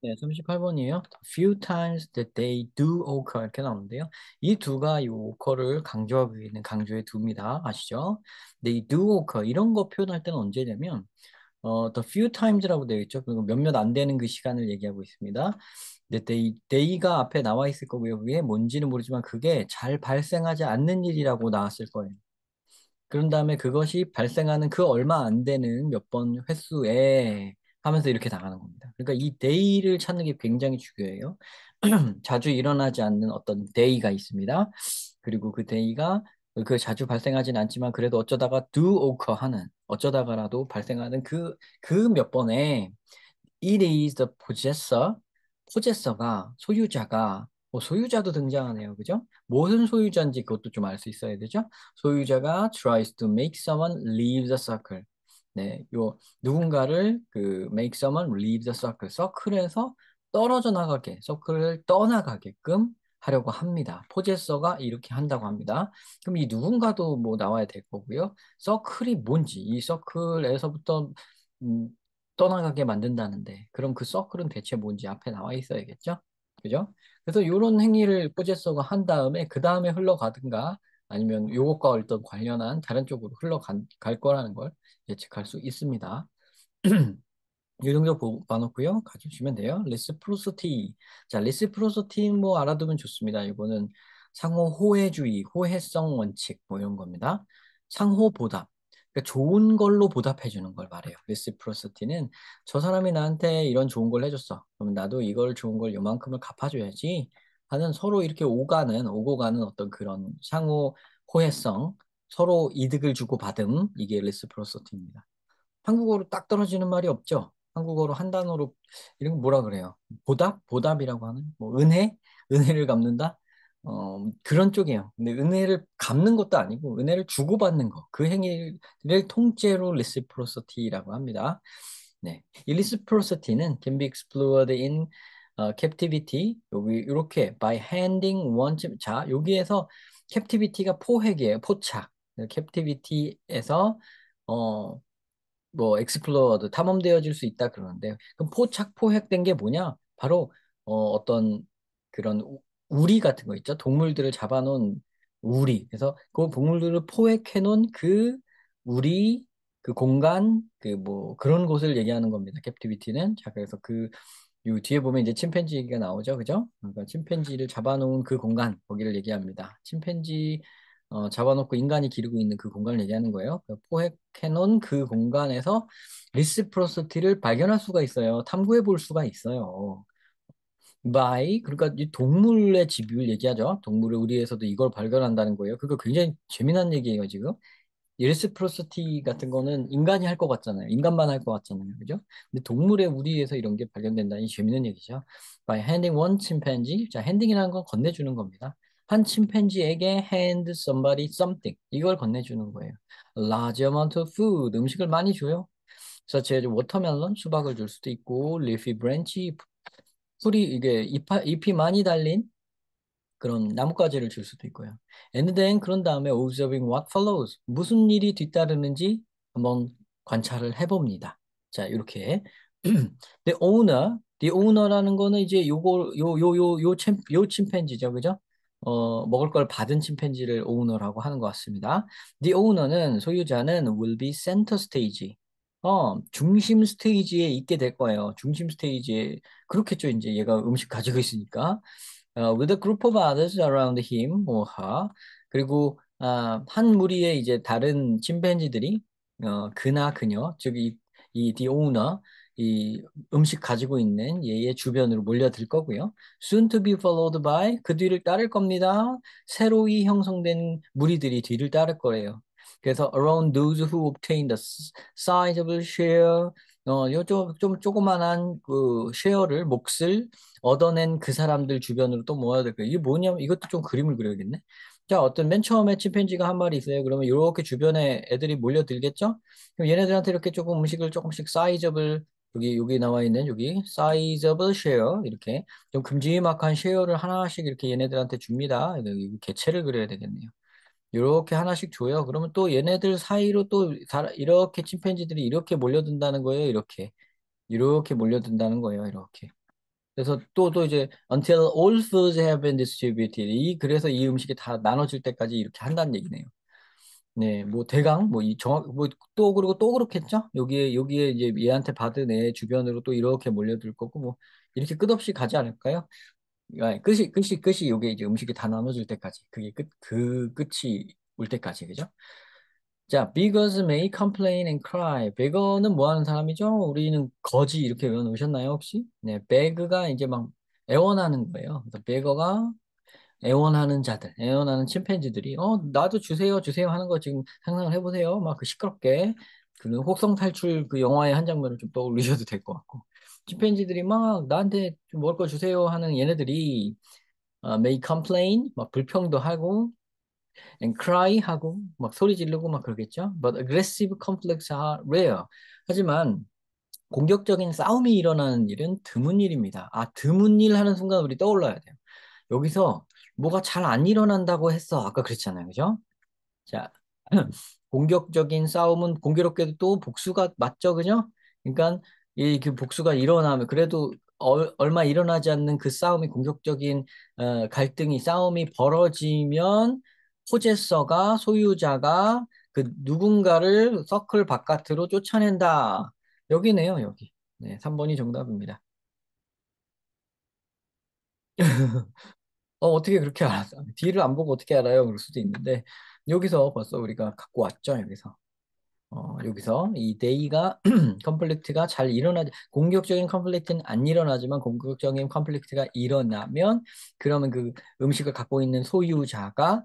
네, 38번이에요. Few times that they do occur 이렇게 나오는데요. 이 두가 이 occur를 강조하고 있는 강조의 두입니다. 아시죠? They do occur 이런 거 표현할 때는 언제냐면 the few times라고 되어 있죠. 그리고 몇몇 안 되는 그 시간을 얘기하고 있습니다. 근데 day가 앞에 나와 있을 거고요. 그게 뭔지는 모르지만 그게 잘 발생하지 않는 일이라고 나왔을 거예요. 그런 다음에 그것이 발생하는 그 얼마 안 되는 몇 번 횟수에 하면서 이렇게 나가는 겁니다. 그러니까 이 day를 찾는 게 굉장히 중요해요. 자주 일어나지 않는 어떤 day가 있습니다. 그리고 그 day가 그 자주 발생하진 않지만 그래도 어쩌다가 do occur 하는 어쩌다가라도 발생하는 그 몇 번에 it is the possessor, possessor가 소유자가 소유자도 등장하네요. 그죠? 무슨 소유자인지 그것도 좀 알 수 있어야 되죠? 소유자가 tries to make someone leave the circle. 네, 요 누군가를 그 make someone leave the circle. 서클에서 떨어져 나가게, 서클을 떠나가게끔 하려고 합니다. 포제서가 이렇게 한다고 합니다. 그럼 이 누군가도 뭐 나와야 될 거고요. 서클이 뭔지, 이 서클에서부터 음, 떠나가게 만든다는데 그럼 그 서클은 대체 뭔지 앞에 나와 있어야겠죠? 그죠? 그래서 이런 행위를 포제서가 한 다음에 그 다음에 흘러가든가 아니면 요것과 어떤 관련한 다른 쪽으로 흘러갈 거라는 걸 예측할 수 있습니다. 이 정도 봐놓고요. 가주시면 돼요. 리스프로시티. 자, 리스프로시티 뭐 알아두면 좋습니다. 이거는 상호 호혜주의, 호혜성 원칙 뭐 이런 겁니다. 상호 보답. 그러니까 좋은 걸로 보답해 주는 걸 말해요. 리스프로시티는 저 사람이 나한테 이런 좋은 걸 해줬어. 그럼 나도 이걸 좋은 걸 요만큼을 갚아줘야지 하는 서로 이렇게 오고 가는 어떤 그런 상호 호혜성, 서로 이득을 주고 받음 이게 리스프로시티입니다. 한국어로 딱 떨어지는 말이 없죠. 한국어로 한 단어로 이런 거 뭐라 그래요? 보답? 보답이라고 하는? 뭐 은혜? 은혜를 갚는다? 그런 쪽이에요. 근데 은혜를 갚는 것도 아니고 은혜를 주고받는 거. 그 행위를 통째로 reciprocity라고 합니다. 네. 이 reciprocity는 can be explored in captivity. 여기 이렇게 by handing one 자, 여기에서 captivity가 포획이에요. 포착. captivity에서 뭐 엑스플로어도 탐험되어질 수 있다 그러는데 그럼 포착 포획된 게 뭐냐? 바로 어떤 그런 우리 같은 거 있죠? 동물들을 잡아놓은 우리. 그래서 그 동물들을 포획해 놓은 그 우리 그 공간 그 뭐 그런 곳을 얘기하는 겁니다. 캡티비티는. 자, 그래서 요 뒤에 보면 이제 침팬지가 나오죠. 그죠? 그러니까 침팬지를 잡아놓은 그 공간 거기를 얘기합니다. 침팬지 잡아놓고 인간이 기르고 있는 그 공간을 얘기하는 거예요. 그 포획해놓은 그 공간에서 리시프로시티를 발견할 수가 있어요. 탐구해 볼 수가 있어요. by 그러니까 이 동물의 집을 얘기하죠. 동물의 우리에서도 이걸 발견한다는 거예요. 그거 굉장히 재미난 얘기예요, 지금. 리시프로시티 같은 거는 인간이 할 것 같잖아요. 인간만 할 것 같잖아요. 그죠? 근데 동물의 우리에서 이런 게 발견된다니 재미있는 얘기죠. By handing one chimpanzee. 자, 핸딩이라는 건 건네주는 겁니다. 한 침팬지에게 hand somebody something. 이걸 건네주는 거예요. A large amount of food. 음식을 많이 줘요. such as watermelon. 수박을 줄 수도 있고, leafy branch. 풀이, 이게 잎이 많이 달린 그런 나뭇가지를 줄 수도 있고요. And then 그런 다음에 observing what follows. 무슨 일이 뒤따르는지 한번 관찰을 해봅니다. 자, 이렇게. the owner라는 거는 이제 요 침팬지죠. 그죠? 먹을 걸 받은 침팬지를 owner라고 하는 것 같습니다. The owner는 소유자는 will be center stage. 중심 스테이지에 있게 될 거예요. 중심 스테이지에 그렇겠죠. 이제 얘가 음식 가지고 있으니까. with a group of others around him or her. 그리고 한 무리의 이제 다른 침팬지들이 그나 그녀 이 the owner 이 음식 가지고 있는 얘의 주변으로 몰려들 거고요. soon to be followed by 그 뒤를 따를 겁니다. 새로이 형성된 무리들이 뒤를 따를 거예요. 그래서 around those who obtain the sizable share 좀 조그만한 그 쉐어를 몫을 얻어낸 그 사람들 주변으로 또 모아야 될 거예요. 이게 뭐냐면 이것도 좀 그림을 그려야겠네. 자, 어떤 맨 처음에 침팬지가 한 마리 있어요. 그러면 이렇게 주변에 애들이 몰려들겠죠? 그럼 얘네들한테 이렇게 조금 음식을 조금씩 사이즈업을 여기 나와 있는 여기 사이즈업을 쉐어 이렇게 좀 큼지막한 쉐어를 하나씩 이렇게 얘네들한테 줍니다. 여기 개체를 그려야 되겠네요. 이렇게 하나씩 줘요. 그러면 또 얘네들 사이로 또 이렇게 침팬지들이 이렇게 몰려든다는 거예요. 이렇게 몰려든다는 거예요. 이렇게. 그래서 또 이제 until all foods have been distributed. 그래서 이 음식이 다 나눠질 때까지 이렇게 한다는 얘기네요. 네, 뭐 대강 뭐 이 정확 뭐 또 그리고 또 그렇겠죠? 여기에 이제 얘한테 받은 애 주변으로 또 이렇게 몰려들 거고 뭐 이렇게 끝없이 가지 않을까요? 끝이 요게 이제 음식이 다 나눠질 때까지 그게 끝이 올 때까지 그죠? 자, beggars may complain and cry. beggar는 뭐 하는 사람이죠? 우리는 거지 이렇게 외워놓으셨나요 혹시? 네, beg가 이제 막 애원하는 거예요. 그래서 beggar가 애원하는 자들, 애원하는 침팬지들이 나도 주세요 주세요 하는 거 지금 상상을 해보세요. 막 그 시끄럽게 그 혹성 탈출 그 영화의 한 장면을 좀 떠올리셔도 될 것 같고 침팬지들이 막 나한테 좀 먹을 거 주세요 하는 얘네들이 may complain 막 불평도 하고 and cry 하고 막 소리 지르고 막 그러겠죠. But aggressive conflicts are rare. 하지만 공격적인 싸움이 일어나는 일은 드문 일입니다. 아, 드문 일 하는 순간 우리 떠올라야 돼요. 여기서 뭐가 잘 안 일어난다고 했어. 아까 그랬잖아요. 그죠? 자, 공격적인 싸움은 공교롭게도 또 복수가 맞죠, 그죠? 그러니까 이 그 복수가 일어나면 그래도 얼마 일어나지 않는 그 싸움이 공격적인 갈등이 싸움이 벌어지면 포제서가 소유자가 그 누군가를 서클 바깥으로 쫓아낸다. 여기네요, 여기. 네, 3번이 정답입니다. 어떻게 그렇게 알았어? 뒤를 안 보고 어떻게 알아요? 그럴 수도 있는데 여기서 벌써 우리가 갖고 왔죠, 여기서. 여기서 이 데이가 컨플릭트가 잘 일어나지 공격적인 컨플릭트는 안 일어나지만 공격적인 컨플릭트가 일어나면 그러면 그 음식을 갖고 있는 소유자가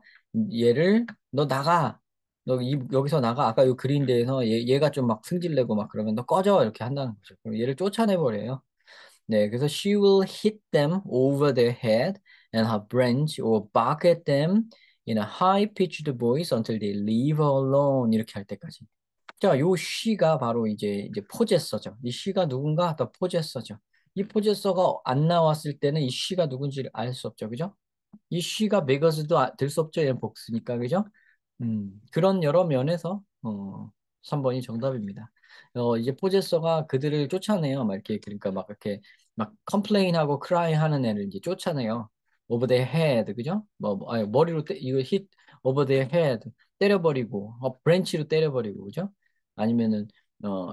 얘를 너 나가 여기서 나가 아까 요 그린데에서 얘가 좀 막 승질내고 막 그러면 너 꺼져 이렇게 한다는 거죠. 그럼 얘를 쫓아내 버려요. 네, 그래서 she will hit them over their head and her branch or bark at them in a high-pitched voice until they leave her alone 이렇게 할 때까지. 자, 요 she가 바로 이제 포제서죠. 이 she가 누군가? 더 포제서죠. 이 포제서가 안 나왔을 때는 이 she가 누군지를 알 수 없죠. 그죠? 이 she가 매거스도 될 수 없죠. 얘는 복수니까. 그죠? 그런 여러 면에서 3번이 정답입니다. 이제 포제서가 그들을 쫓아내요. 막 이렇게 그러니까 막 이렇게 막 컴플레인하고 크라이 하는 애를 이제 쫓아내요. over their head 그죠? 아니, 머리로 이거 hit over their head 때려버리고 브랜치로 때려버리고 그죠? 아니면은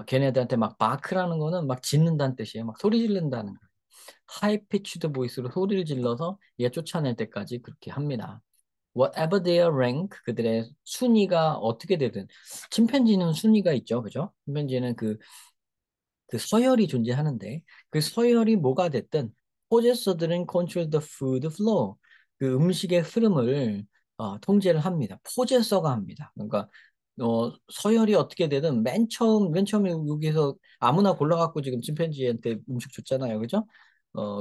걔네들한테 막 바크라는 거는 막 짖는다는 뜻이에요. 막 소리 지른다는 거예요. 하이 피치드 보이스로 소리를 질러서 얘 쫓아낼 때까지 그렇게 합니다. Whatever their rank, 그들의 순위가 어떻게 되든 침팬지는 순위가 있죠, 그죠? 침팬지는 그 서열이 존재하는데 그 서열이 뭐가 됐든 포제서들은 control the food flow, 그 음식의 흐름을 통제를 합니다. 포제서가 합니다. 그러니까 서열이 어떻게 되든 맨 처음에 여기서 아무나 골라갖고 지금 침팬지한테 음식 줬잖아요, 그죠?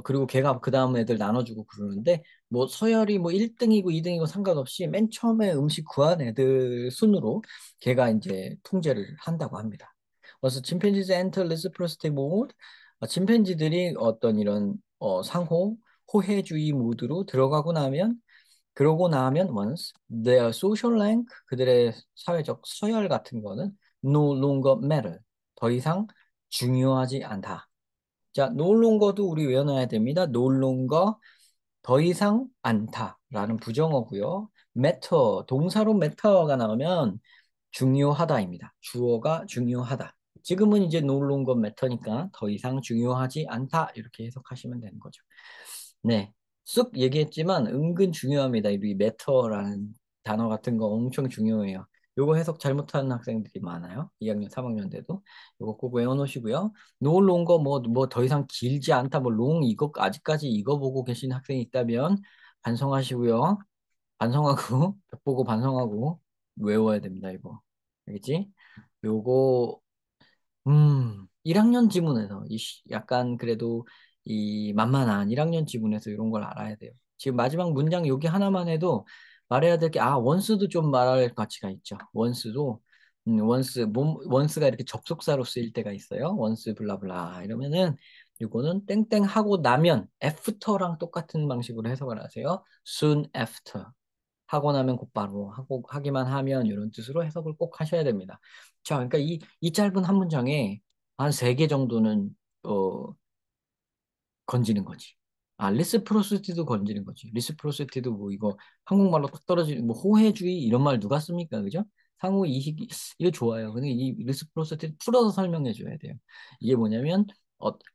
그리고 걔가 그 다음 애들 나눠주고 그러는데 뭐 서열이 뭐 1등이고 2등이고 상관없이 맨 처음에 음식 구한 애들 순으로 걔가 이제 통제를 한다고 합니다. 그래서 chimpanzees enter reciprocity mode. 침팬지들이 어떤 이런 상호 호혜주의 모드로 그러고 나면 once their social rank 그들의 사회적 서열 같은 거는 no longer matter 더 이상 중요하지 않다. 자, no longer도 우리 외워놔야 됩니다. no longer 더 이상 않다라는 부정어고요. matter 동사로 matter가 나오면 중요하다입니다. 주어가 중요하다. 지금은 이제 no longer matter니까 더 이상 중요하지 않다 이렇게 해석하시면 되는 거죠. 네, 쑥 얘기했지만 은근 중요합니다. 이 matter라는 단어 같은 거 엄청 중요해요. 요거 해석 잘못하는 학생들이 많아요. 2학년, 3학년 때도. 요거 꼭 외워놓으시고요. no longer 뭐 더 이상 길지 않다. 뭐 long 이거 아직까지 이거 보고 계신 학생이 있다면 반성하시고요. 반성하고 벽 보고 반성하고 외워야 됩니다. 이거. 알겠지? 요거 1학년 지문에서 약간 그래도 이 만만한 1학년 지문에서 이런 걸 알아야 돼요. 지금 마지막 문장 여기 하나만 해도 말해야 될 게, 원스도 좀 말할 가치가 있죠. 원스도, 원스가 이렇게 접속사로 쓰일 때가 있어요. 원스 블라블라 이러면은 이거는 땡땡 하고 나면 after랑 똑같은 방식으로 해석을 하세요. soon after. 하고 나면 곧바로 하기만 하면 이런 뜻으로 해석을 꼭 하셔야 됩니다. 자, 그러니까 이 짧은 한 문장에 한 세 개 정도는 어, 건지는 거지. 아, 리스프로시티도 건지는 거지. 리스프로시티도 뭐 이거 한국말로 딱 떨어지는 뭐 호혜주의 이런 말 누가 씁니까? 그죠? 상호 이익 이거 좋아요. 근데 이 리스프로시티 풀어서 설명해 줘야 돼요. 이게 뭐냐면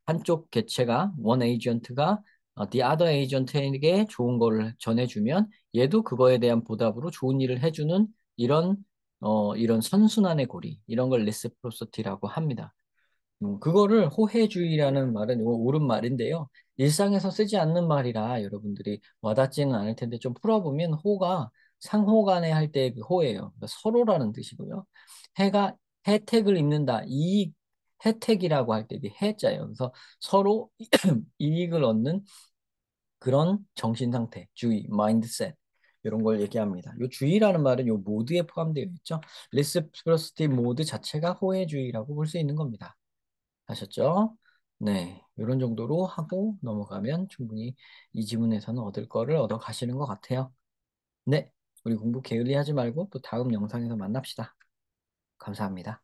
한쪽 개체가 원 에이전트가 the other agent에게 좋은 거를 전해주면 얘도 그거에 대한 보답으로 좋은 일을 해주는 이런 이런 선순환의 고리 이런 걸 리스프로시티라고 합니다. 그거를 호혜주의라는 말은 이거 옳은 말인데요. 일상에서 쓰지 않는 말이라 여러분들이 와닿지는 않을 텐데 좀 풀어보면 호가 상호간에 할 때 그 호예요. 그러니까 서로라는 뜻이고요. 해가 혜택을 입는다. 이익, 혜택이라고 할 때 그 해자예요. 그래서 서로 이익을 얻는 그런 정신 상태, 주의, 마인드셋 이런 걸 얘기합니다. 요 주의라는 말은 요 모드에 포함되어 있죠. 리스프로시티 모드 자체가 호혜주의라고 볼 수 있는 겁니다. 아셨죠? 네, 이런 정도로 하고 넘어가면 충분히 이 지문에서는 얻을 거를 얻어 가시는 것 같아요. 네, 우리 공부 게을리 하지 말고 또 다음 영상에서 만납시다. 감사합니다.